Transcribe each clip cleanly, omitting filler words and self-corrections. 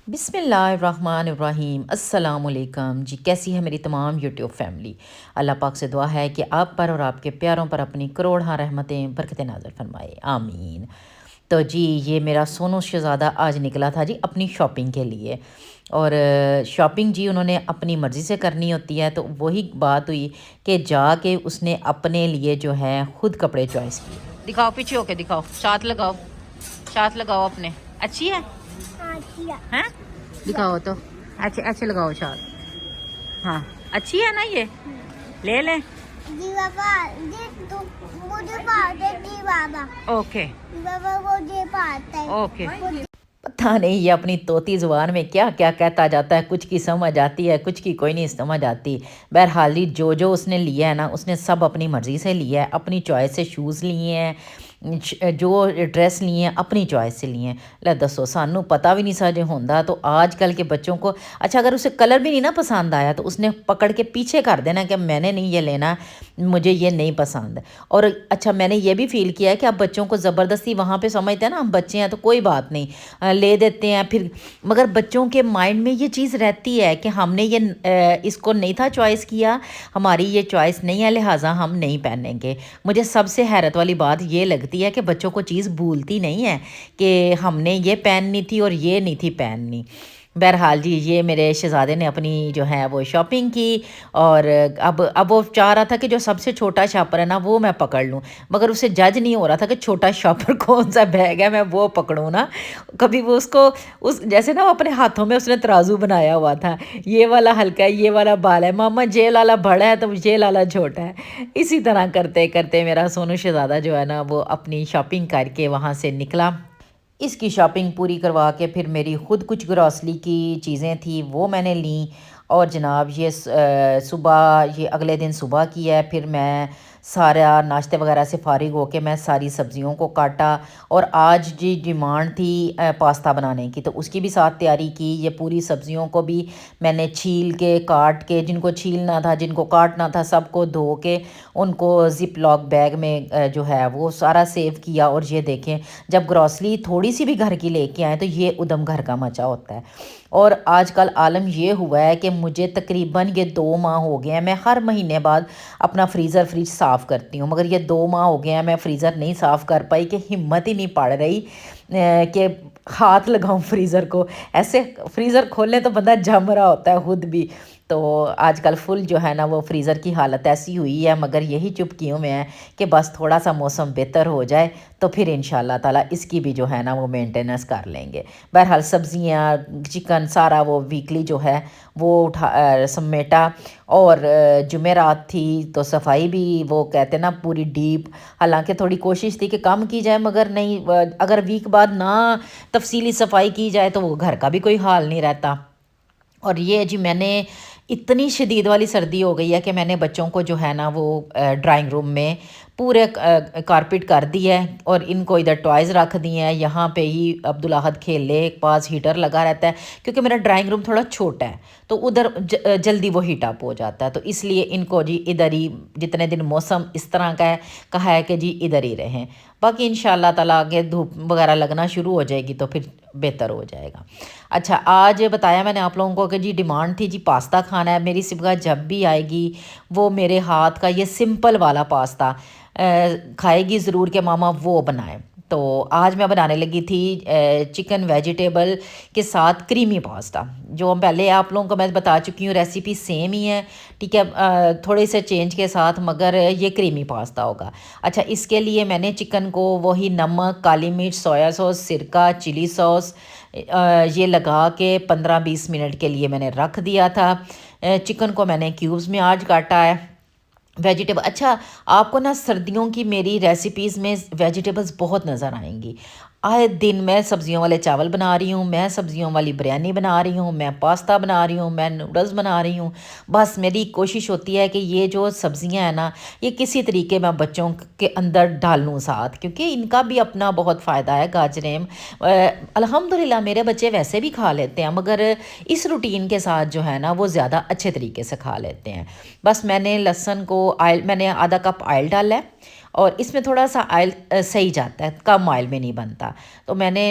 बिस्मिल्लाहिर्रहमानिर्रहीम अस्सलामुअलैकुम जी। कैसी है मेरी तमाम यूट्यूब फैमिली। अल्लाह पाक से दुआ है कि आप पर और आपके प्यारों पर अपनी करोड़ों रहमतें बरकतें नाज़िल फरमाए, आमीन। तो जी ये मेरा सोनू शहज़ादा आज निकला था जी अपनी शॉपिंग के लिए। और शॉपिंग जी उन्होंने अपनी मर्ज़ी से करनी होती है, तो वही बात हुई कि जाके उसने अपने लिए जो है ख़ुद कपड़े चॉइस किए। दिखाओ, पीछे होके दिखाओ, साथ लगाओ, साथ लगाओ अपने। अच्छी है हैं? दिखाओ तो, अच्छे अच्छे लगाओ साथ। हाँ अच्छी है ना ये, ले लें। जी बाबा, जी तो मुझे पाते जी बाबा। ओके बाबा मुझे पाते। ओके। पता नहीं ये अपनी तोती ज़ुबान में क्या क्या कहता जाता है, कुछ की समझ आती है, कुछ की कोई नहीं समझ आती। बहरहाल जी जो जो उसने लिया है ना, उसने सब अपनी मर्ज़ी से लिया है, अपनी चॉइस से शूज़ लिए हैं, जो ड्रेस लिए हैं अपनी चॉइस से लिए हैं। ले दसो, सानू पता भी नहीं साजे होंदा तो आजकल के बच्चों को। अच्छा अगर उसे कलर भी नहीं ना पसंद आया तो उसने पकड़ के पीछे कर देना कि मैंने नहीं ये लेना, मुझे ये नहीं पसंद। और अच्छा मैंने ये भी फ़ील किया है कि अब बच्चों को ज़बरदस्ती वहाँ पे समझते हैं ना, हम बच्चे हैं तो कोई बात नहीं, ले देते हैं फिर। मगर बच्चों के माइंड में ये चीज़ रहती है कि हमने ये इसको नहीं था चॉइस किया, हमारी ये चॉइस नहीं है, लिहाजा हम नहीं पहनेंगे। मुझे सबसे हैरत वाली बात ये लगती है कि बच्चों को चीज़ भूलती नहीं है कि हमने ये पहननी थी और ये नहीं थी पहननी। बहरहाल जी ये मेरे शहज़ादे ने अपनी जो है वो शॉपिंग की। और अब वो चाह रहा था कि जो सबसे छोटा शॉपर है ना वो मैं पकड़ लूँ, मगर उसे जज नहीं हो रहा था कि छोटा शॉपर कौन सा बैग है मैं वो पकड़ूँ ना। कभी वो उसको उस जैसे ना वो अपने हाथों में उसने तराजू बनाया हुआ था, ये वाला हल्का है, ये वाला बाल है, मामा जेल वाला बड़ा है तो जेल वाला छोटा है। इसी तरह करते करते मेरा सोनू शहज़ादा जो है ना वो अपनी शॉपिंग करके वहाँ से निकला। इसकी शॉपिंग पूरी करवा के फिर मेरी ख़ुद कुछ ग्रॉसरी की चीज़ें थी वो मैंने ली। और जनाब ये सुबह, ये अगले दिन सुबह की है। फिर मैं सारा नाश्ते वगैरह से फ़ारिग होके मैं सारी सब्ज़ियों को काटा। और आज जी डिमांड थी पास्ता बनाने की, तो उसकी भी साथ तैयारी की। ये पूरी सब्ज़ियों को भी मैंने छील के काट के, जिनको छीलना था जिनको काटना था सबको धो के उनको ज़िप लॉक बैग में जो है वो सारा सेव किया। और ये देखें, जब ग्रॉसरी थोड़ी सी भी घर की लेके आए तो ये उधम घर का मचा होता है। और आजकल आलम ये हुआ है कि मुझे तकरीबन ये 2 माह हो गए हैं, मैं हर महीने बाद अपना फ्रीज़ साफ़ करती हूँ, मगर ये 2 माह हो गए हैं मैं फ्रीज़र नहीं साफ़ कर पाई कि हिम्मत ही नहीं पड़ रही कि हाथ लगाऊं फ्रीज़र को। ऐसे फ्रीज़र खोलें तो बंदा जम रहा होता है खुद भी। तो आजकल फुल जो है ना वो फ्रीज़र की हालत ऐसी हुई है, मगर यही चुपकियों में है कि बस थोड़ा सा मौसम बेहतर हो जाए तो फिर इंशाल्लाह ताला इसकी भी जो है ना वो मेंटेनेंस कर लेंगे। बहरहाल सब्ज़ियाँ चिकन सारा वो वीकली जो है वो समेटा। और जुमेरात थी तो सफाई भी वो कहते ना पूरी डीप। हालांकि थोड़ी कोशिश थी कि कम की जाए, मगर नहीं, अगर वीक बाद ना तफसीली सफाई की जाए तो वो घर का भी कोई हाल नहीं रहता। और ये जी मैंने इतनी शदीद वाली सर्दी हो गई है कि मैंने बच्चों को जो है ना वो ड्राइंग रूम में पूरे कारपेट कर दी है और इनको इधर टॉयज़ रख दिए हैं। यहाँ पे ही अब्दुल अहद खेले, पास हीटर लगा रहता है क्योंकि मेरा ड्राइंग रूम थोड़ा छोटा है तो उधर जल्दी वो हीट अप हो जाता है, तो इसलिए इनको जी इधर ही जितने दिन मौसम इस तरह का है कहा है कि जी इधर ही रहें। बाकी इंशाल्लाह ताला आगे धूप वगैरह लगना शुरू हो जाएगी तो फिर बेहतर हो जाएगा। अच्छा आज बताया मैंने आप लोगों को कि जी डिमांड थी जी पास्ता खाना है। मेरी सिबगा जब भी आएगी वो मेरे हाथ का ये सिंपल वाला पास्ता खाएगी ज़रूर कि मामा वो बनाए। तो आज मैं बनाने लगी थी चिकन वेजिटेबल के साथ क्रीमी पास्ता, जो पहले आप लोगों को मैं बता चुकी हूँ, रेसिपी सेम ही है, ठीक है, थोड़े से चेंज के साथ, मगर ये क्रीमी पास्ता होगा। अच्छा इसके लिए मैंने चिकन को वही नमक, काली मिर्च, सोया सॉस, सिरका, चिली सॉस ये लगा के 15-20 मिनट के लिए मैंने रख दिया था। चिकन को मैंने क्यूब्स में आज काटा है। वेजिटेबल, अच्छा आपको ना सर्दियों की मेरी रेसिपीज़ में वेजिटेबल्स बहुत नज़र आएंगी। आए दिन मैं सब्ज़ियों वाले चावल बना रही हूँ, मैं सब्ज़ियों वाली बिरयानी बना रही हूँ, मैं पास्ता बना रही हूँ, मैं नूडल्स बना रही हूँ। बस मेरी कोशिश होती है कि ये जो सब्ज़ियाँ हैं ना ये किसी तरीके मैं बच्चों के अंदर डाल लूँ साथ, क्योंकि इनका भी अपना बहुत फ़ायदा है। गाजरें अल्हम्दुलिल्लाह मेरे बच्चे वैसे भी खा लेते हैं, मगर इस रूटीन के साथ जो है ना वो ज़्यादा अच्छे तरीके से खा लेते हैं। बस मैंने लहसुन को मैंने आधा कप ऑयल डाला है और इसमें थोड़ा सा ऑयल सही जाता है, कम ऑयल में नहीं बनता। तो मैंने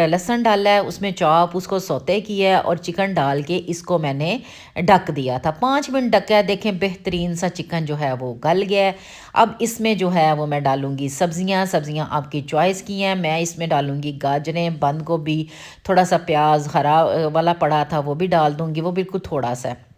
लहसुन डाला है, उसमें चॉप उसको सौते किया है और चिकन डाल के इसको मैंने ढक दिया था। 5 मिनट ढका है, देखें बेहतरीन सा चिकन जो है वो गल गया है। अब इसमें जो है वो मैं डालूँगी सब्ज़ियाँ। सब्ज़ियाँ आपकी चॉइस की हैं। मैं इसमें डालूँगी गाजरें, बंद गोभी, थोड़ा सा प्याज हरा वाला पड़ा था वो भी डाल दूँगी, वो बिल्कुल थोड़ा सा है।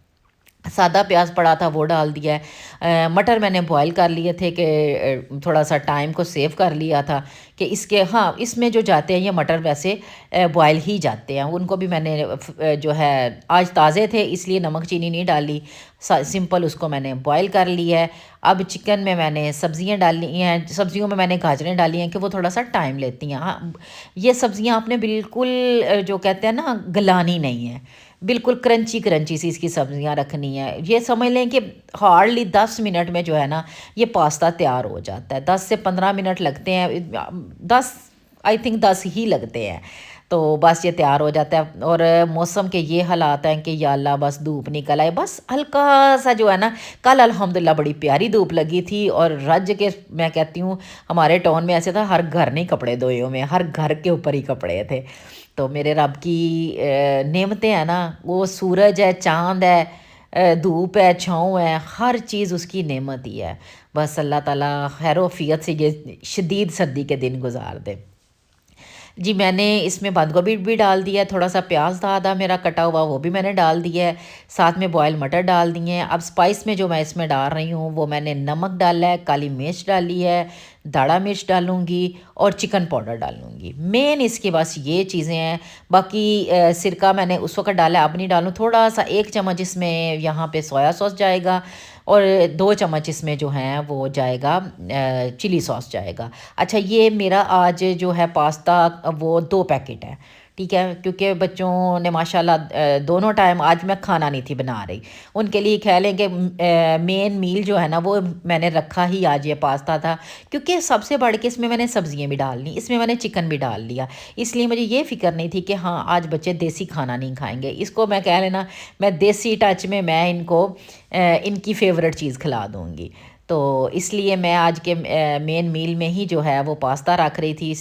सादा प्याज पड़ा था वो डाल दिया है। मटर मैंने बॉईल कर लिए थे कि थोड़ा सा टाइम को सेव कर लिया था कि इसके, हाँ इसमें जो जाते हैं ये मटर वैसे बॉईल ही जाते हैं। उनको भी मैंने जो है आज ताज़े थे इसलिए नमक चीनी नहीं डाली, सिंपल उसको मैंने बॉईल कर लिया है। अब चिकन में मैंने सब्ज़ियाँ डाली हैं, सब्ज़ियों में मैंने गाजरें डाली हैं कि वो थोड़ा सा टाइम लेती हैं। हाँ, ये सब्ज़ियाँ आपने बिल्कुल जो कहते हैं ना गलानी नहीं है, बिल्कुल क्रंची क्रंची सी इसकी सब्ज़ियाँ रखनी है। ये समझ लें कि हार्डली 10 मिनट में जो है ना ये पास्ता तैयार हो जाता है। 10 से 15 मिनट लगते हैं, 10 आई थिंक 10 ही लगते हैं, तो बस ये तैयार हो जाता है। और मौसम के ये हालात हैं कि या अल्लाह बस धूप निकल आए, बस हल्का सा जो है ना, कल अल्हम्दुलिल्लाह बड़ी प्यारी धूप लगी थी और रज के, मैं कहती हूँ हमारे टाउन में ऐसे था हर घर नहीं कपड़े धोए हुए हैं, हर घर के ऊपर ही कपड़े थे। तो मेरे रब की नेमतें हैं ना, वो सूरज है, चाँद है, धूप है, छाँव है, हर चीज़ उसकी नेमत ही है। बस अल्लाह ताला खैर वफ़ियत से ये शदीद सर्दी के दिन गुजार दे। जी, मैंने इसमें बंद गोभी भी डाल दिया है, थोड़ा सा प्याज था आधा मेरा कटा हुआ वो भी मैंने डाल दिया है, साथ में बॉयल मटर डाल दिए हैं। अब स्पाइस में जो मैं इसमें डाल रही हूँ वो मैंने नमक डाला है, काली मिर्च डाली है, दाढ़ा मिर्च डालूँगी और चिकन पाउडर डालूँगी। मेन इसके बस ये चीज़ें हैं। बाकी सिरका मैंने उस वक्त डाला है, अब नहीं डालूँ। थोड़ा सा 1 चम्मच इसमें यहाँ पे सोया सॉस जाएगा और 2 चम्मच इसमें जो है वो जाएगा चिली सॉस जाएगा। अच्छा, ये मेरा आज जो है पास्ता वो 2 पैकेट है, ठीक है, क्योंकि बच्चों ने माशाल्लाह दोनों टाइम, आज मैं खाना नहीं थी बना रही, उनके लिए कह लें कि मेन मील जो है ना वो मैंने रखा ही आज ये पास्ता था, क्योंकि सबसे बढ़ के इसमें मैंने सब्ज़ियाँ भी डाल ली, इसमें मैंने चिकन भी डाल लिया, इसलिए मुझे ये फ़िक्र नहीं थी कि हाँ आज बच्चे देसी खाना नहीं खाएंगे। इसको मैं कह लेना मैं देसी टच में मैं इनको इनकी फेवरेट चीज़ खिला दूँगी। तो इसलिए मैं आज के मेन मील में ही जो है वो पास्ता रख रही थी।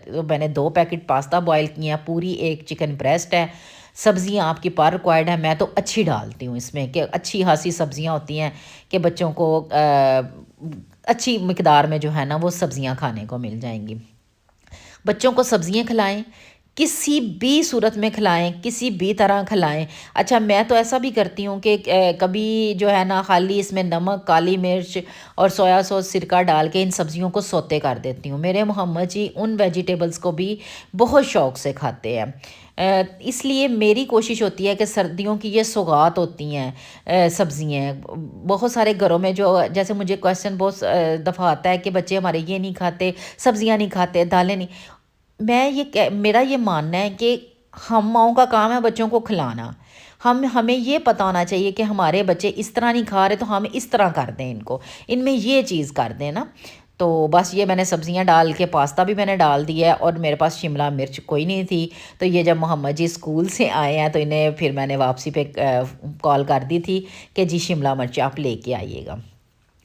तो मैंने 2 पैकेट पास्ता बॉयल किए हैं, पूरी 1 चिकन ब्रेस्ट है। सब्ज़ियाँ आपकी पर रिक्वायर्ड है, मैं तो अच्छी डालती हूँ इसमें कि अच्छी खासी सब्ज़ियाँ होती हैं कि बच्चों को अच्छी मिकदार में जो है ना वो सब्ज़ियाँ खाने को मिल जाएंगी। बच्चों को सब्ज़ियाँ खिलाएं, किसी भी सूरत में खिलाएं, किसी भी तरह खिलाएं। अच्छा, मैं तो ऐसा भी करती हूँ कि कभी जो है ना खाली इसमें नमक, काली मिर्च और सोया सॉस, सिरका डाल के इन सब्ज़ियों को सौते कर देती हूँ। मेरे मोहम्मद जी उन वेजिटेबल्स को भी बहुत शौक़ से खाते हैं। इसलिए मेरी कोशिश होती है कि सर्दियों की ये सौगात होती हैं सब्ज़ियाँ, बहुत सारे घरों में जो, जैसे मुझे क्वेश्चन बहुत दफ़ा आता है कि बच्चे हमारे ये नहीं खाते, सब्ज़ियाँ नहीं खाते, दालें नहीं। मेरा ये मानना है कि हम माँओं का काम है बच्चों को खिलाना। हमें ये पता होना चाहिए कि हमारे बच्चे इस तरह नहीं खा रहे तो हम इस तरह कर दें, इनको इनमें ये चीज़ कर दें ना। तो बस ये मैंने सब्ज़ियाँ डाल के पास्ता भी मैंने डाल दिया है और मेरे पास शिमला मिर्च कोई नहीं थी, तो ये जब मोहम्मद जी स्कूल से आए हैं तो इन्हें फिर मैंने वापसी पे कॉल कर दी थी कि जी शिमला मिर्च आप लेके आइएगा।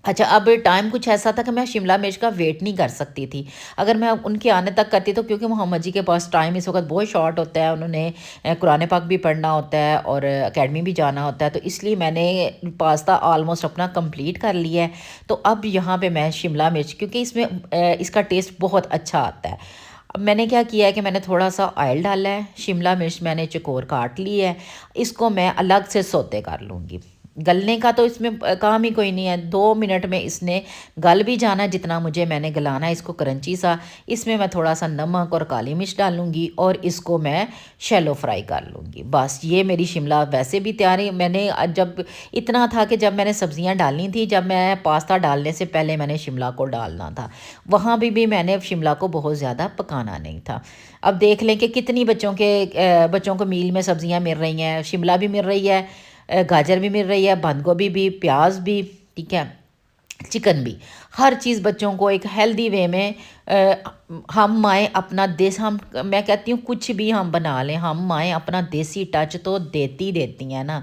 अच्छा, अब टाइम कुछ ऐसा था कि मैं शिमला मिर्च का वेट नहीं कर सकती थी। अगर मैं उनके आने तक करती तो, क्योंकि मोहम्मद जी के पास टाइम इस वक्त बहुत शॉर्ट होता है, उन्होंने कुरान पाक भी पढ़ना होता है और एकेडमी भी जाना होता है, तो इसलिए मैंने पास्ता ऑलमोस्ट अपना कंप्लीट कर लिया है। तो अब यहाँ पे मैं शिमला मिर्च, क्योंकि इसमें इसका टेस्ट बहुत अच्छा आता है, अब मैंने क्या किया है कि मैंने थोड़ा सा ऑयल डाला है, शिमला मिर्च मैंने चकोर काट ली है, इसको मैं अलग से सौते कर लूँगी। गलने का तो इसमें काम ही कोई नहीं है, 2 मिनट में इसने गल भी जाना जितना मुझे मैंने गलाना है इसको क्रंची सा। इसमें मैं थोड़ा सा नमक और काली मिर्च डालूँगी और इसको मैं शैलो फ्राई कर लूँगी। बस ये मेरी शिमला वैसे भी तैयार है। मैंने जब इतना था कि जब मैंने सब्ज़ियाँ डालनी थी, जब मैं पास्ता डालने से पहले मैंने शिमला को डालना था, वहाँ भी मैंने शिमला को बहुत ज़्यादा पकाना नहीं था। अब देख लें कि कितनी बच्चों को मील में सब्ज़ियाँ मिल रही हैं, शिमला भी मिल रही है, गाजर भी मिल रही है, बंद गोभी भी, प्याज भी, ठीक है, चिकन भी, हर चीज़ बच्चों को एक हेल्दी वे में हम माएँ अपना मैं कहती हूँ कुछ भी हम बना लें, हम माएँ अपना देसी टच तो देती हैं ना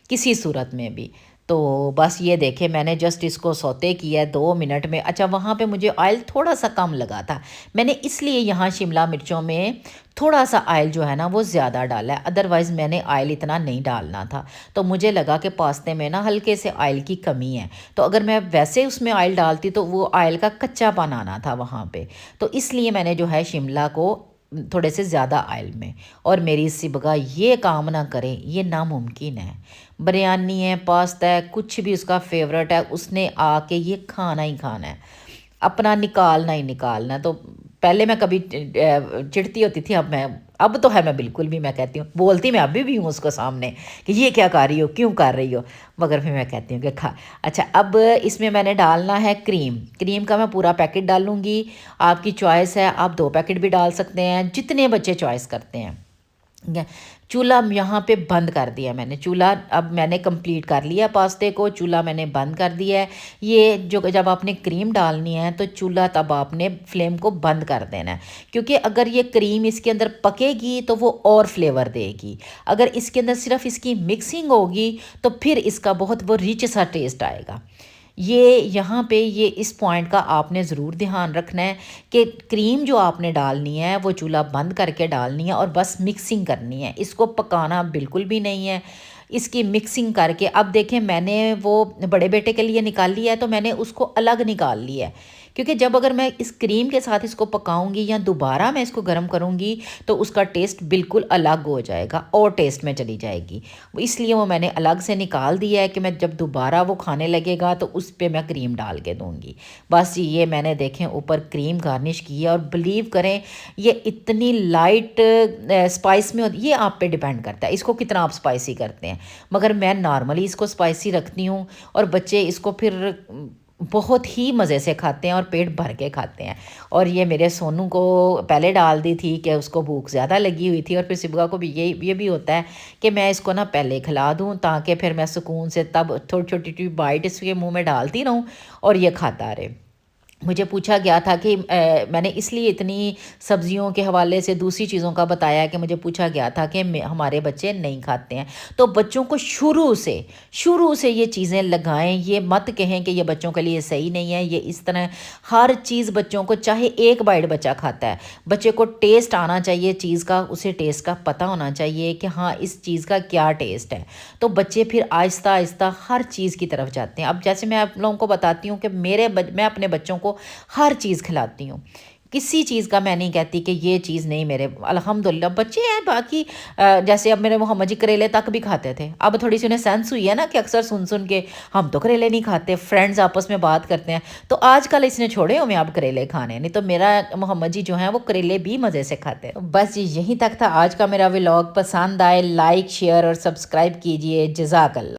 किसी सूरत में भी। तो बस ये देखें मैंने जस्ट इसको सौते किया है 2 मिनट में। अच्छा वहाँ पे मुझे ऑयल थोड़ा-सा कम लगा था। मैंने इसलिए यहाँ शिमला मिर्चों में थोड़ा-सा ऑयल जो है ना वो ज़्यादा डाला है, अदरवाइज़ मैंने ऑयल इतना नहीं डालना था। तो मुझे लगा कि पास्ते में ना हल्के से ऑयल की कमी है, तो अगर मैं वैसे उसमें ऑयल डालती तो वो ऑयल का कच्चापन आना था वहाँ पे। तो इसलिए मैंने जो है शिमला को थोड़े से ज़्यादा ऑयल में, और मेरी सिबगा ये काम ना करे ये नामुमकिन है। बिरयानी है, पास्ता है, कुछ भी उसका फेवरेट है, उसने आके ये खाना ही खाना है, अपना निकालना ही निकालना है। तो पहले मैं कभी चिढ़ती होती थी, अब तो है मैं बिल्कुल भी, मैं कहती हूँ, बोलती मैं अभी भी हूँ उसको सामने कि ये क्या कर रही हो, क्यों कर रही हो, मगर फिर मैं कहती हूँ कि खा। अच्छा अब इसमें मैंने डालना है क्रीम। क्रीम का मैं पूरा पैकेट डालूँगी, आपकी चॉइस है, आप 2 पैकेट भी डाल सकते हैं, जितने बच्चे चॉइस करते हैं। ठीक है। चूल्हा यहाँ पे बंद कर दिया मैंने, चूल्हा अब मैंने कंप्लीट कर लिया पास्ते को, चूल्हा मैंने बंद कर दिया है। ये जो जब आपने क्रीम डालनी है तो चूल्हा तब आपने फ्लेम को बंद कर देना है, क्योंकि अगर ये क्रीम इसके अंदर पकेगी तो वो और फ्लेवर देगी। अगर इसके अंदर सिर्फ इसकी मिक्सिंग होगी तो फिर इसका बहुत वो रिच सा टेस्ट आएगा। ये यहाँ पे ये इस पॉइंट का आपने ज़रूर ध्यान रखना है कि क्रीम जो आपने डालनी है वो चूल्हा बंद करके डालनी है और बस मिक्सिंग करनी है, इसको पकाना बिल्कुल भी नहीं है। इसकी मिक्सिंग करके अब देखें मैंने वो बड़े बेटे के लिए निकाल लिया है, तो मैंने उसको अलग निकाल लिया है, क्योंकि जब अगर मैं इस क्रीम के साथ इसको पकाऊंगी या दोबारा मैं इसको गर्म करूंगी तो उसका टेस्ट बिल्कुल अलग हो जाएगा और टेस्ट में चली जाएगी। इसलिए वो मैंने अलग से निकाल दिया है कि मैं जब दोबारा वो खाने लगेगा तो उस पर मैं क्रीम डाल के दूँगी। बस ये मैंने देखें ऊपर क्रीम गार्निश की है, और बिलीव करें ये इतनी लाइट स्पाइस में होती, ये आप पे डिपेंड करता है इसको कितना आप स्पाइसी करते हैं, मगर मैं नॉर्मली इसको स्पाइसी रखती हूँ और बच्चे इसको फिर बहुत ही मज़े से खाते हैं और पेट भर के खाते हैं। और ये मेरे सोनू को पहले डाल दी थी कि उसको भूख ज़्यादा लगी हुई थी, और फिर सिबगा को भी ये भी होता है कि मैं इसको ना पहले खिला दूँ ताकि फिर मैं सुकून से तब थोड़ी छोटी छोटी बाइट इसके मुंह में डालती रहूँ और ये खाता रहे। मुझे पूछा गया था कि मैंने इसलिए इतनी सब्जियों के हवाले से दूसरी चीज़ों का बताया कि मुझे पूछा गया था कि हमारे बच्चे नहीं खाते हैं। तो बच्चों को शुरू से ये चीज़ें लगाएं, ये मत कहें कि ये बच्चों के लिए सही नहीं है। ये इस तरह हर चीज़ बच्चों को, चाहे एक बाइट बच्चा खाता है, बच्चे को टेस्ट आना चाहिए चीज़ का, उसे टेस्ट का पता होना चाहिए कि हाँ इस चीज़ का क्या टेस्ट है। तो बच्चे फिर आहिस्ता आहिस्ता हर चीज़ की तरफ जाते हैं। अब जैसे मैं आप लोगों को बताती हूँ कि मैं अपने बच्चों को हर चीज़ खिलाती हूँ, किसी चीज़ का मैं नहीं कहती कि ये चीज़ नहीं। मेरे अल्हम्दुलिल्लाह बच्चे हैं बाकी जैसे अब मेरे मोहम्मद जी करेले तक भी खाते थे, अब थोड़ी सी उन्हें सेंस हुई है ना कि अक्सर सुन सुन के हम तो करेले नहीं खाते, फ्रेंड्स आपस में बात करते हैं, तो आजकल इसने छोड़े हुए अब करेले खाने, नहीं तो मेरा मोहम्मद जी जो हैं वो करेले भी मज़े से खाते हैं। बस जी यहीं तक था आज का मेरा व्लॉग। पसंद आए लाइक शेयर और सब्सक्राइब कीजिए। जज़ाकल्लाह।